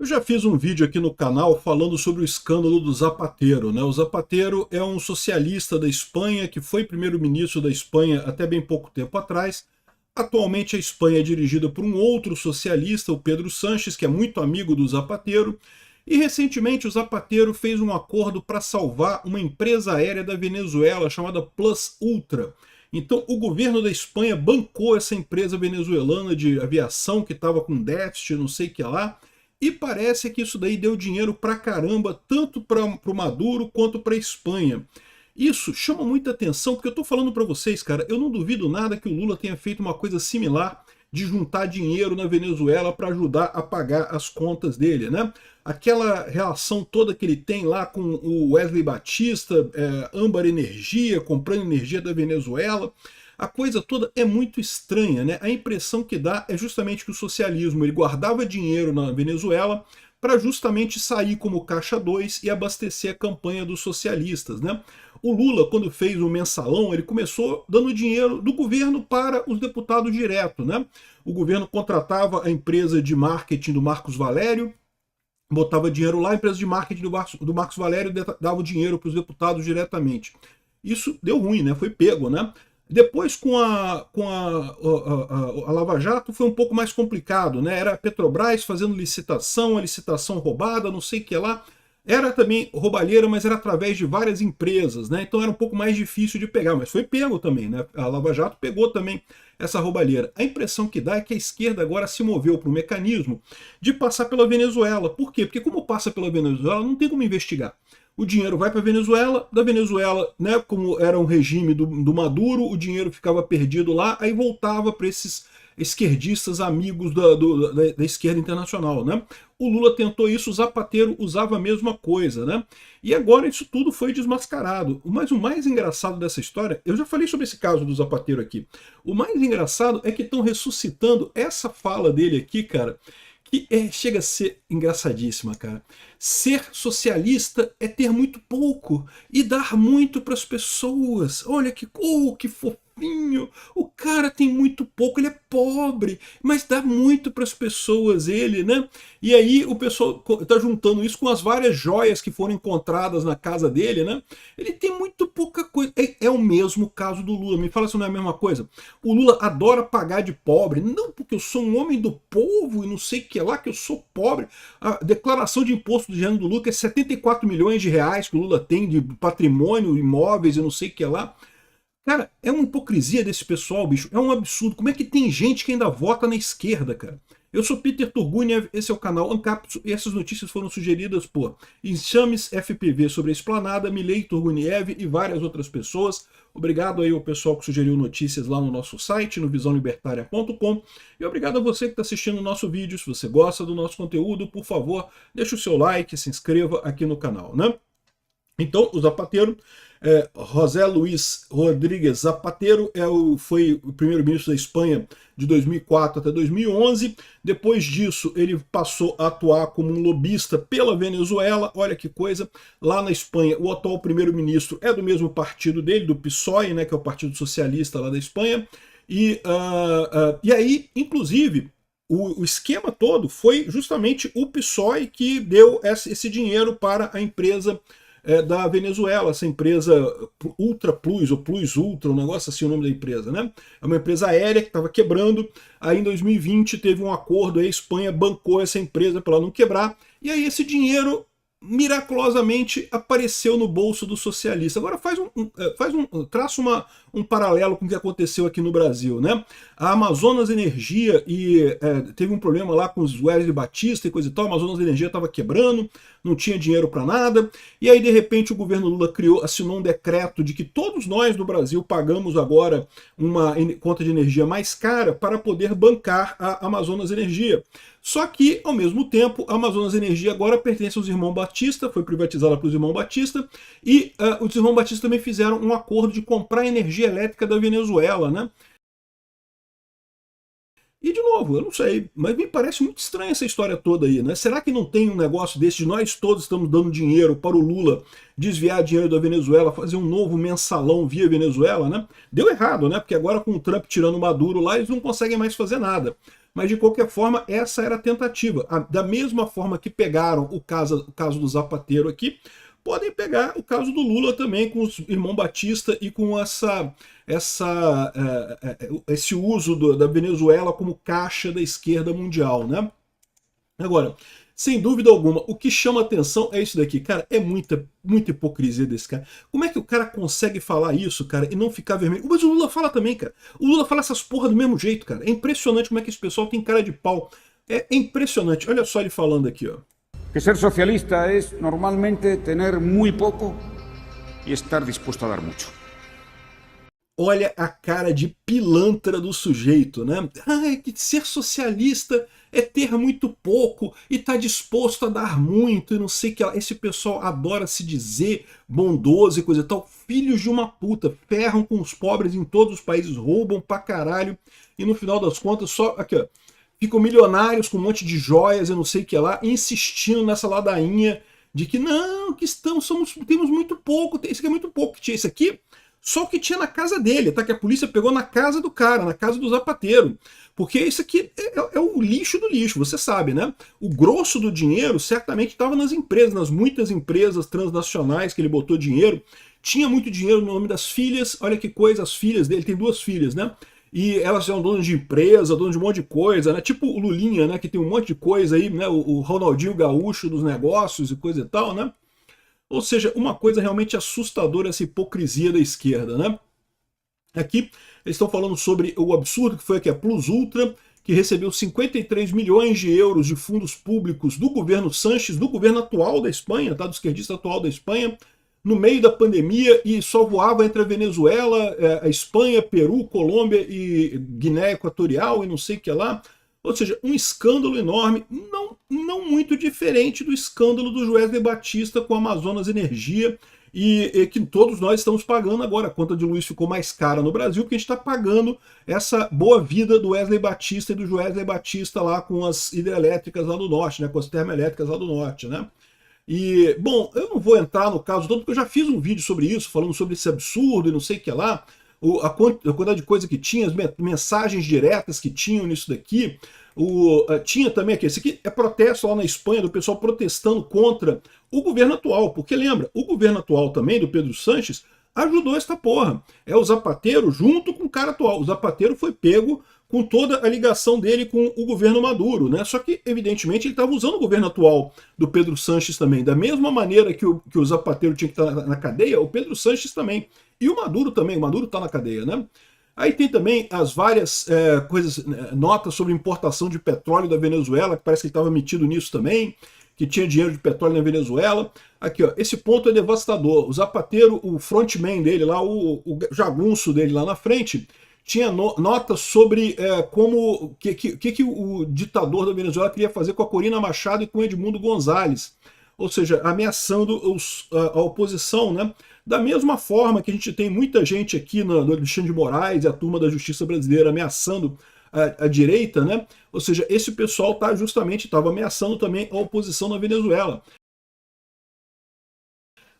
Eu já fiz um vídeo aqui no canal falando sobre o escândalo do Zapatero, né? O Zapatero é um socialista da Espanha que foi primeiro-ministro da Espanha até bem pouco tempo atrás. Atualmente a Espanha é dirigida por um outro socialista, o Pedro Sánchez, que é muito amigo do Zapatero. E recentemente o Zapatero fez um acordo para salvar uma empresa aérea da Venezuela chamada Plus Ultra. Então o governo da Espanha bancou essa empresa venezuelana de aviação que estava com déficit, não sei o que lá, e parece que isso daí deu dinheiro pra caramba, tanto para o Maduro quanto para a Espanha. Isso chama muita atenção, porque eu estou falando para vocês, cara, eu não duvido nada que o Lula tenha feito uma coisa similar de juntar dinheiro na Venezuela para ajudar a pagar as contas dele, né? Aquela relação toda que ele tem lá com o Wesley Batista, Âmbar Energia, comprando energia da Venezuela. A coisa toda é muito estranha, né? A impressão que dá é justamente que o socialismo ele guardava dinheiro na Venezuela para justamente sair como caixa 2 e abastecer a campanha dos socialistas, né? O Lula, quando fez o mensalão, ele começou dando dinheiro do governo para os deputados direto, né? O governo contratava a empresa de marketing do Marcos Valério, botava dinheiro lá, a empresa de marketing do Marcos Valério dava o dinheiro para os deputados diretamente. Isso deu ruim, né? Foi pego, né? Depois, com a Lava Jato, foi um pouco mais complicado, né? Era a Petrobras fazendo licitação, a licitação roubada, não sei o que lá. Era também roubalheira, mas era através de várias empresas, né? Então era um pouco mais difícil de pegar, mas foi pego também, né? A Lava Jato pegou também essa roubalheira. A impressão que dá é que a esquerda agora se moveu para o mecanismo de passar pela Venezuela. Por quê? Porque como passa pela Venezuela, não tem como investigar. O dinheiro vai para a Venezuela, da Venezuela, né, como era um regime do Maduro, o dinheiro ficava perdido lá, aí voltava para esses esquerdistas amigos da esquerda internacional, né? O Lula tentou isso, o Zapatero usava a mesma coisa, né? E agora isso tudo foi desmascarado. Mas o mais engraçado dessa história, eu já falei sobre esse caso do Zapatero aqui, o mais engraçado é que estão ressuscitando essa fala dele aqui, cara, que chega a ser engraçadíssima, cara. Ser socialista é ter muito pouco e dar muito para as pessoas. Olha que fofinho. O cara tem muito pouco, ele é pobre, mas dá muito para as pessoas, ele, né? E aí o pessoal tá juntando isso com as várias joias que foram encontradas na casa dele, né? Ele tem muito pouca coisa. É o mesmo caso do Lula. Me fala se não é a mesma coisa. O Lula adora pagar de pobre, não porque eu sou um homem do povo e não sei o que lá, que eu sou pobre. A declaração de imposto do Jean do Lucas é 74 milhões de reais que o Lula tem de patrimônio, imóveis e não sei o que lá. Cara, é uma hipocrisia desse pessoal, bicho. É um absurdo. Como é que tem gente que ainda vota na esquerda, cara? Eu sou Peter Turguniev, esse é o canal Ancapsu e essas notícias foram sugeridas por Enxames FPV sobre a Esplanada, Milei Turguniev e várias outras pessoas. Obrigado aí ao pessoal que sugeriu notícias lá no nosso site, no visãolibertaria.com. E obrigado a você que está assistindo o nosso vídeo. Se você gosta do nosso conteúdo, por favor, deixe o seu like, se inscreva aqui no canal, né? Então, o Zapatero, José Luís Rodríguez Zapatero, foi o primeiro-ministro da Espanha de 2004 até 2011. Depois disso, ele passou a atuar como um lobista pela Venezuela. Olha que coisa. Lá na Espanha, o atual primeiro-ministro é do mesmo partido dele, do PSOE, né, que é o Partido Socialista lá da Espanha. E aí, inclusive, o esquema todo foi justamente o PSOE que deu esse dinheiro para a empresa da Venezuela, essa empresa Ultra Plus, ou Plus Ultra, um negócio assim o nome da empresa, né? É uma empresa aérea que estava quebrando, aí em 2020 teve um acordo, a Espanha bancou essa empresa para ela não quebrar, e aí esse dinheiro miraculosamente apareceu no bolso do socialista. Agora traça um paralelo com o que aconteceu aqui no Brasil, né? A Amazonas Energia teve um problema lá com os Wesley Batista e coisa e tal, a Amazonas Energia estava quebrando, não tinha dinheiro para nada, e aí de repente o governo Lula assinou um decreto de que todos nós do Brasil pagamos agora uma conta de energia mais cara para poder bancar a Amazonas Energia. Só que, ao mesmo tempo, a Amazonas Energia agora pertence aos irmãos Batista, foi privatizada pelos irmãos Batista, e os irmãos Batista também fizeram um acordo de comprar energia elétrica da Venezuela, né? E, de novo, eu não sei, mas me parece muito estranha essa história toda aí, né? Será que não tem um negócio desse de nós todos estamos dando dinheiro para o Lula desviar dinheiro da Venezuela, fazer um novo mensalão via Venezuela, né? Deu errado, né? Porque agora com o Trump tirando o Maduro lá, eles não conseguem mais fazer nada. Mas de qualquer forma, essa era a tentativa. Da mesma forma que pegaram o caso do Zapatero aqui, podem pegar o caso do Lula também, com o irmão Batista e com esse uso da Venezuela como caixa da esquerda mundial, né? Agora, sem dúvida alguma, o que chama atenção é isso daqui. Cara, é muita hipocrisia desse cara. Como é que o cara consegue falar isso, cara, e não ficar vermelho? Mas o Lula fala também, cara. O Lula fala essas porra do mesmo jeito, cara. É impressionante como é que esse pessoal tem cara de pau. É impressionante. Olha só ele falando aqui, ó. Que ser socialista es normalmente tener muy poco y estar dispuesto a dar mucho. Olha a cara de pilantra do sujeito, né? Ah, que ser socialista é ter muito pouco e tá disposto a dar muito e não sei o que. Esse pessoal adora se dizer bondoso e coisa e tal. Filhos de uma puta, ferram com os pobres em todos os países, roubam pra caralho e no final das contas só, aqui ó, ficam milionários com um monte de joias e não sei o que lá, insistindo nessa ladainha de que não, que temos muito pouco, isso aqui é muito pouco, que tinha isso aqui, só o que tinha na casa dele, tá? Que a polícia pegou na casa do cara, na casa do Zapatero. Porque isso aqui é o lixo do lixo, você sabe, né? O grosso do dinheiro certamente estava nas empresas, nas muitas empresas transnacionais que ele botou dinheiro. Tinha muito dinheiro no nome das filhas, olha que coisa, as filhas dele, tem 2 filhas, né? E elas são donas de empresa, donas de um monte de coisa, né? Tipo o Lulinha, né? Que tem um monte de coisa aí, né? O Ronaldinho Gaúcho dos negócios e coisa e tal, né? Ou seja, uma coisa realmente assustadora essa hipocrisia da esquerda, né? Aqui eles estão falando sobre o absurdo que foi aqui a Plus Ultra, que recebeu 53 milhões de euros de fundos públicos do governo Sánchez, do governo atual da Espanha, tá? Do esquerdista atual da Espanha, no meio da pandemia e só voava entre a Venezuela, a Espanha, Peru, Colômbia e Guiné Equatorial e não sei o que lá. Ou seja, um escândalo enorme, não muito diferente do escândalo do Wesley Batista com a Amazonas Energia, e que todos nós estamos pagando agora. A conta de luz ficou mais cara no Brasil, porque a gente está pagando essa boa vida do Wesley Batista e do Wesley Batista lá com as hidrelétricas lá do norte, né, com as termoelétricas lá do norte, né? E, bom, eu não vou entrar no caso todo, porque eu já fiz um vídeo sobre isso, falando sobre esse absurdo e não sei o que lá, a quantidade de coisa que tinha, as mensagens diretas que tinham nisso daqui. Tinha também aqui, esse aqui é protesto lá na Espanha, do pessoal protestando contra o governo atual, porque lembra, o governo atual também, do Pedro Sánchez, ajudou esta porra. É o Zapatero junto com o cara atual. O Zapatero foi pego com toda a ligação dele com o governo Maduro, né? Só que, evidentemente, ele estava usando o governo atual do Pedro Sánchez também. Da mesma maneira que o Zapatero tinha que estar na cadeia, o Pedro Sánchez também. E o Maduro também, o Maduro está na cadeia, né? Aí tem também as várias coisas, notas sobre importação de petróleo da Venezuela, que parece que ele estava metido nisso também, que tinha dinheiro de petróleo na Venezuela. Aqui, ó, esse ponto é devastador. O Zapatero, o frontman dele lá, o jagunço dele lá na frente, tinha notas sobre como que o ditador da Venezuela queria fazer com a Corina Machado e com o Edmundo Gonzalez. Ou seja, ameaçando a oposição, né? Da mesma forma que a gente tem muita gente aqui no Alexandre de Moraes e a turma da justiça brasileira ameaçando a direita, né? Ou seja, esse pessoal estava ameaçando também a oposição na Venezuela.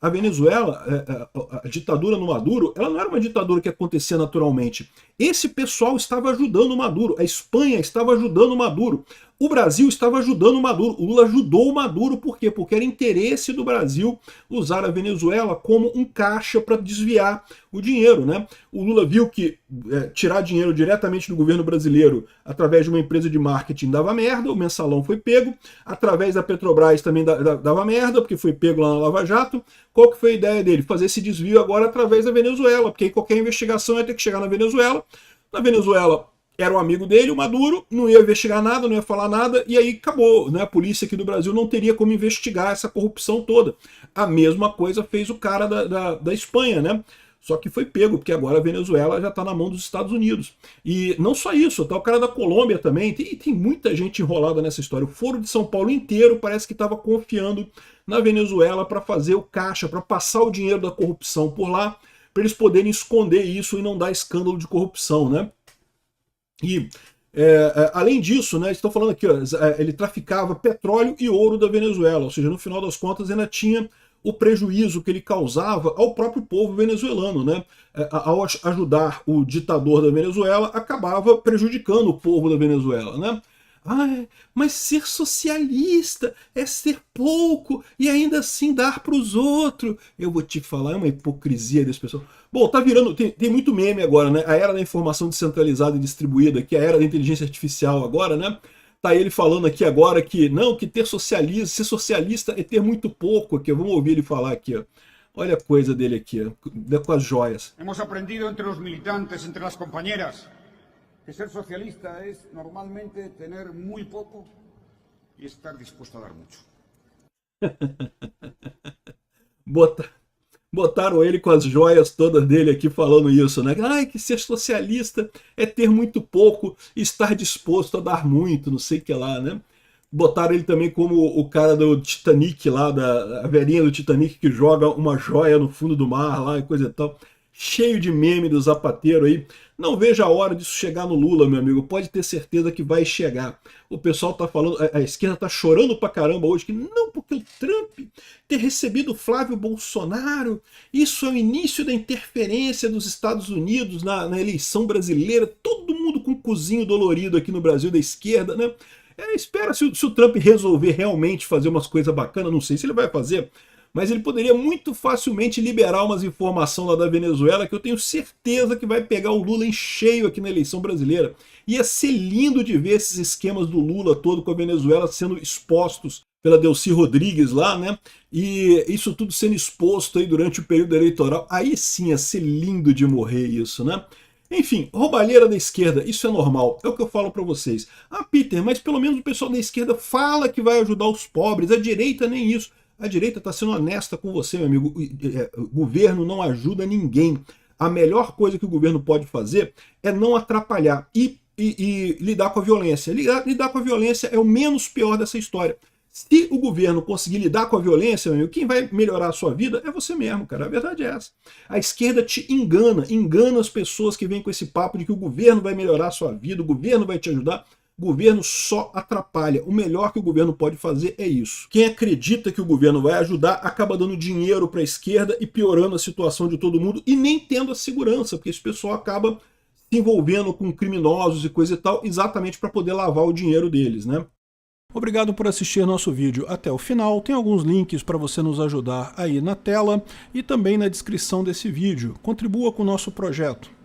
A Venezuela, a ditadura no Maduro, ela não era uma ditadura que acontecia naturalmente. Esse pessoal estava ajudando o Maduro, a Espanha estava ajudando o Maduro, o Brasil estava ajudando o Maduro, o Lula ajudou o Maduro, por quê? Porque era interesse do Brasil usar a Venezuela como um caixa para desviar o dinheiro, né? O Lula viu que tirar dinheiro diretamente do governo brasileiro através de uma empresa de marketing dava merda, o mensalão foi pego, através da Petrobras também dava merda, porque foi pego lá na Lava Jato. Qual que foi a ideia dele? Fazer esse desvio agora através da Venezuela, porque aí qualquer investigação ia ter que chegar na Venezuela. Na Venezuela era um amigo dele, o Maduro, não ia investigar nada, não ia falar nada, e aí acabou, né? A polícia aqui do Brasil não teria como investigar essa corrupção toda. A mesma coisa fez o cara da Espanha, né? Só que foi pego, porque agora a Venezuela já está na mão dos Estados Unidos. E não só isso, tá o cara da Colômbia também, tem muita gente enrolada nessa história. O Foro de São Paulo inteiro parece que estava confiando na Venezuela para fazer o caixa, para passar o dinheiro da corrupção por lá, para eles poderem esconder isso e não dar escândalo de corrupção, né? E, além disso, né, estão falando aqui, ó, ele traficava petróleo e ouro da Venezuela, ou seja, no final das contas ainda tinha o prejuízo que ele causava ao próprio povo venezuelano, né? Ao ajudar o ditador da Venezuela, acabava prejudicando o povo da Venezuela, né? Ah, mas ser socialista é ser pouco e ainda assim dar para os outros. Eu vou te falar, é uma hipocrisia desse pessoal. Bom, tá virando, tem muito meme agora, né? A era da informação descentralizada e distribuída, que é a era da inteligência artificial agora, né? Tá ele falando aqui agora que não, que ser socialista é ter muito pouco aqui. Vamos ouvir ele falar aqui, ó. Olha a coisa dele aqui, ó, com as joias. Hemos aprendido entre os militantes, entre las compañeras, que ser socialista es normalmente tener muy poco y estar dispuesto a dar mucho. Botaram ele com as joias todas dele aqui falando isso, né? Ai, que ser socialista é ter muito pouco e estar disposto a dar muito, não sei o que lá, né? Botaram ele também como o cara do Titanic lá, a velhinha do Titanic que joga uma joia no fundo do mar lá e coisa e tal. Cheio de meme do Zapatero aí. Não vejo a hora disso chegar no Lula, meu amigo. Pode ter certeza que vai chegar. O pessoal tá falando, a esquerda tá chorando pra caramba hoje, que não, porque o Trump ter recebido o Flávio Bolsonaro, isso é o início da interferência dos Estados Unidos na eleição brasileira. Todo mundo com o cozinho dolorido aqui no Brasil da esquerda, né? Espera se o Trump resolver realmente fazer umas coisas bacanas, não sei se ele vai fazer, mas ele poderia muito facilmente liberar umas informações lá da Venezuela que eu tenho certeza que vai pegar o Lula em cheio aqui na eleição brasileira. Ia ser lindo de ver esses esquemas do Lula todo com a Venezuela sendo expostos pela Delcy Rodrigues lá, né? E isso tudo sendo exposto aí durante o período eleitoral. Aí sim ia ser lindo de morrer isso, né? Enfim, roubalheira da esquerda, isso é normal, é o que eu falo para vocês. Ah, Peter, mas pelo menos o pessoal da esquerda fala que vai ajudar os pobres, a direita nem isso. A direita está sendo honesta com você, meu amigo. O governo não ajuda ninguém. A melhor coisa que o governo pode fazer é não atrapalhar e lidar com a violência. Lidar com a violência é o menos pior dessa história. Se o governo conseguir lidar com a violência, meu amigo, quem vai melhorar a sua vida é você mesmo, cara. A verdade é essa. A esquerda te engana as pessoas que vêm com esse papo de que o governo vai melhorar a sua vida, o governo vai te ajudar. O governo só atrapalha. O melhor que o governo pode fazer é isso. Quem acredita que o governo vai ajudar acaba dando dinheiro para a esquerda e piorando a situação de todo mundo e nem tendo a segurança, porque esse pessoal acaba se envolvendo com criminosos e coisa e tal, exatamente para poder lavar o dinheiro deles, né? Obrigado por assistir nosso vídeo até o final. Tem alguns links para você nos ajudar aí na tela e também na descrição desse vídeo. Contribua com o nosso projeto.